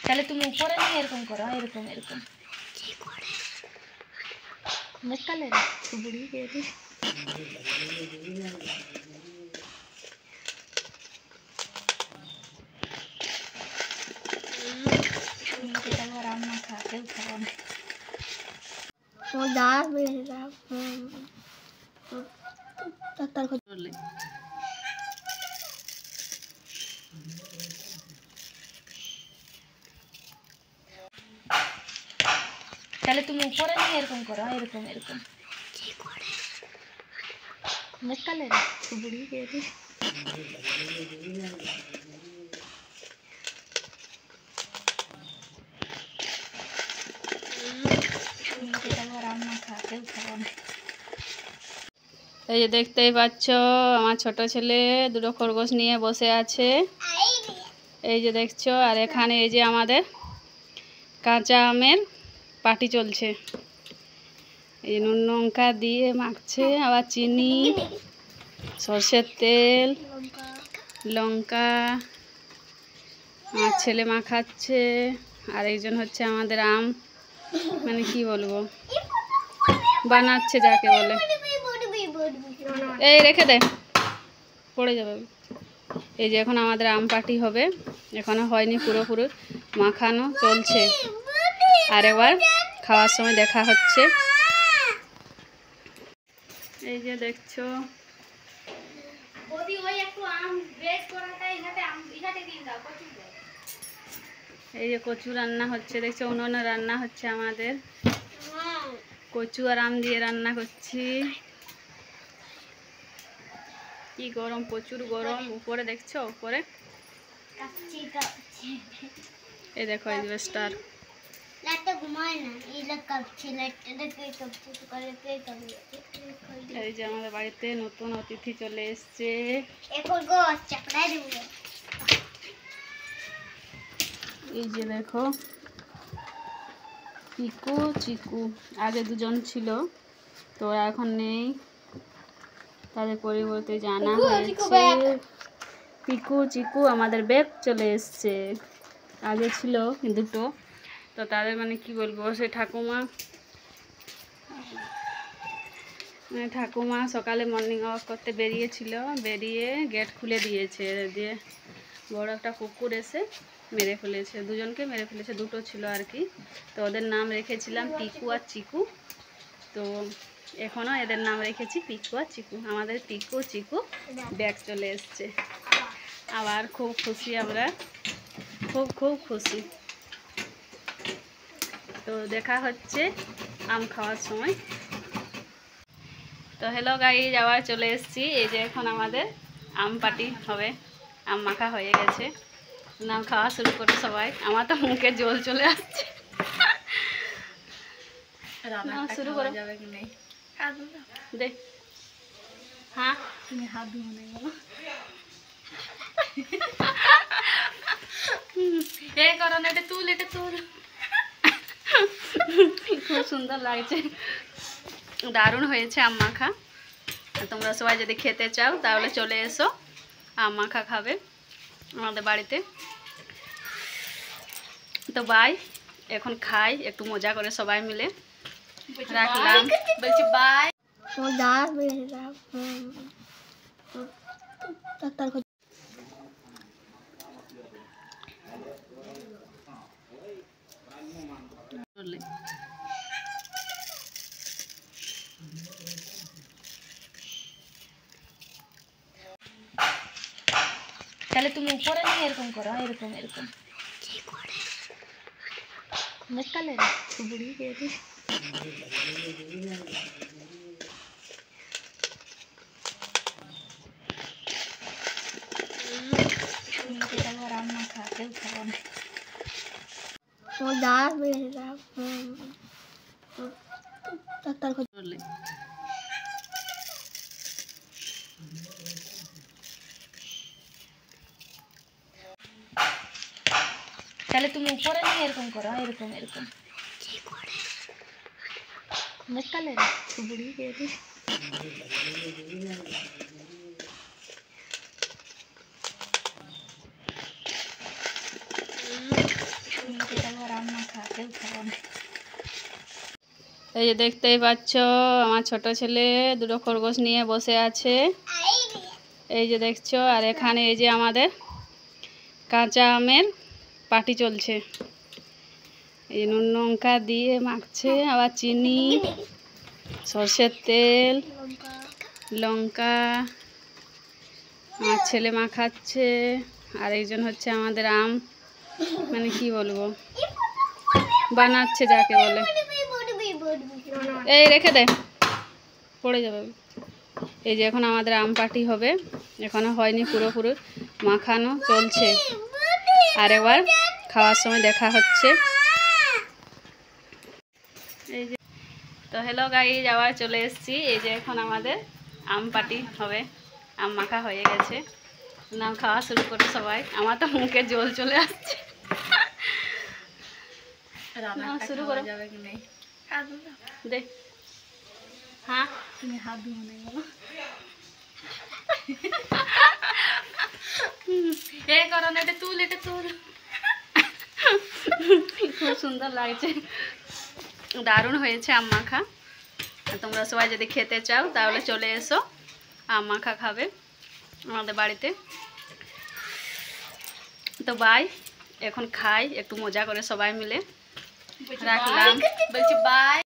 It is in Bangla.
তাহলে তুমি উপরে নিয়ে এরকম করো, এরকম এরকম মুখকালে বুড়ি গেলি রান্না খা কেউ খাবো না। তাহলে তুমি উপরে নিয়ে এরকম করো, এরকম এরকম মুখকালে বুড়ি গেলি রান্না খা কেউ খাবো না। এই যে দেখতেই পাচ্ছ আমার ছোট ছেলে দুটো খরগোশ নিয়ে বসে আছে, এই যে দেখছো। আর এখানে এই যে আমাদের কাঁচা আমের পাটি চলছে, এই নুন লঙ্কা দিয়ে মাখছে, আবার চিনি, সরষের তেল, লঙ্কা। আমার ছেলে মাখাচ্ছে, আর একজন হচ্ছে আমাদের আম মানে কি বলবো বানাচ্ছে যাকে বলে। এই রেখে দে, পড়ে যাবে। এই যে এখন আমাদের আম পাটি হবে, এখনো হয়নি, পুরোপুরি মাখানো চলছে। আর এবার খাওয়ার সময় দেখা হচ্ছে। এই যে দেখছো এই যে কচু রান্না হচ্ছে, দেখছো উনুনে রান্না হচ্ছে আমাদের। কচু আর আম দিয়ে রান্না করছি। কি গরম, প্রচুর গরম। উপরে দেখছো, উপরে এই দেখো এজবেস্টার। এই যে আমাদের বাড়িতে নতুন অতিথি চলে এসছে। এই যে দেখো পিকু চিকু, আগে দুজন ছিল তো এখন নেই, তাদের পরিবর্তে জানা হয়েছে পিকু চিকু। আমাদের ব্যাগ চলে এসছে, আগে ছিল দুটো, তো তাদের মানে কি বলবো, সেই ঠাকুমা সকালে মর্নিং ওয়াক করতে বেরিয়েছিল, বেরিয়ে গেট খুলে দিয়েছে, দিয়ে বড় একটা কুকুর এসে মেরে ফেলেছে, দুজনকে মেরে ফেলেছে, দুটো ছিল আর কি। তো ওদের নাম রেখেছিলাম পিকু আর চিকু, তো এখনও এদের নাম রেখেছি পিকু আর চিকু। আমাদের পিকু চিকু ব্যাগ চলে এসছে, আবার খুব খুশি আমরা, খুব খুব খুশি। তো দেখা হচ্ছে আম খাওয়ার সময়। তো হ্যালো গাইজ, আবার চলে এসেছি। এই যে এখন আমাদের আম পাটি হবে, আম মাখা হয়ে গেছে, নাম খাওয়া শুরু করে সবাই। আমার তো মুখে জল চলে আসছে। শুরু করে যাবে কি নেই দেখ। হ্যাঁ তুমি হাত ধুয়ে নেই বলো, এই করো না, এটা তুল, এটা তুল। খুব সুন্দর লাগছে, দারুণ হয়েছে আম মাখা। তোমরা সবাই যদি খেতে চাও তাহলে চলে এসো, আম মাখা খাবে আমাদের বাড়িতে। তো বাই, এখন খাই একটু মজা করে সবাই মিলে, রাখলাম, বলছি বাই। তাহলে তুমি উপরে নিয়ে এরকম করো, এরকম এরকম মুখকালে বুড়ি গেলি রান্না খা কেউ খাবো না। তাহলে তুমি উপরে নিয়ে এরকম করো, এরকম এরকম মুখ কালে বুড়ি গেলি। এই যে দেখতেই পাচ্ছ আমার ছোট ছেলে দুটো খরগোশ নিয়ে বসে আছে, এই যে দেখছো। আর এখানে এই যে আমাদের কাঁচা আমের পাটি চলছে, এই নুন লঙ্কা দিয়ে মাখছে, আবার চিনি, সর্ষের তেল, লঙ্কা। আমার ছেলে মাখাচ্ছে, আর একজন হচ্ছে আমাদের আম মানে কি বলবো বানাচ্ছে যাকে বলে। এই রেখে দে, পড়ে যাবে। এই যে এখন আমাদের আম পাটি হবে, এখনো হয়নি, পুরোপুরি মাখানো চলছে। আর একবার খাওয়ার সময় দেখা হচ্ছে। এই যে তো হ্যালো গাইজ, আবার চলে এসেছি। এই যে এখন আমাদের আম পাটি হবে, আম মাখা হয়ে গেছে। নাম খাওয়া শুরু করে সবাই। আমার তো মুখে জল চলে আসছে। শুরু করো দেখ। হ্যাঁ তুমি হাত ধুয়ে নেই বলো। এই করো না, এটা তুল, এটা তুল। খুব সুন্দর লাগছে, দারুণ হয়েছে আম মাখা। তোমরা সবাই যদি খেতে চাও তাহলে চলে এসো, আম মাখা খাবে আমাদের বাড়িতে। তো বাই, এখন খাই একটু মজা করে সবাই মিলে। রাখলাম, বলছি বাই।